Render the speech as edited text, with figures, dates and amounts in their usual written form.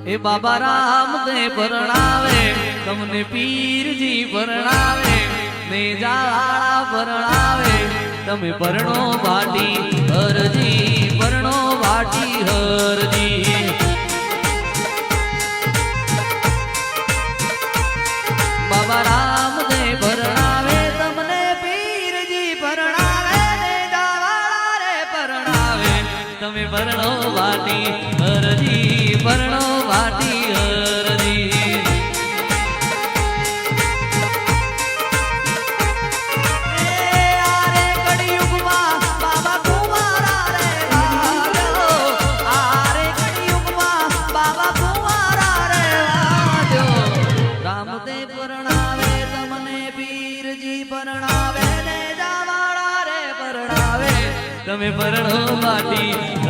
એ બાબા રામદેવ પરણાવે તમને પીરજી પરણાવે નેજાવાળા પરણાવે તમે પરણો વાટી હરજી પરણો વાટી હરજી બાબા રામદેવ પરણાવે તમને પીરજી પરણાવે નેજાવાળા રે પરણાવે તમે પરણો વાટી હરજી પરણો વાટી હરજી તમે પરણો વાટી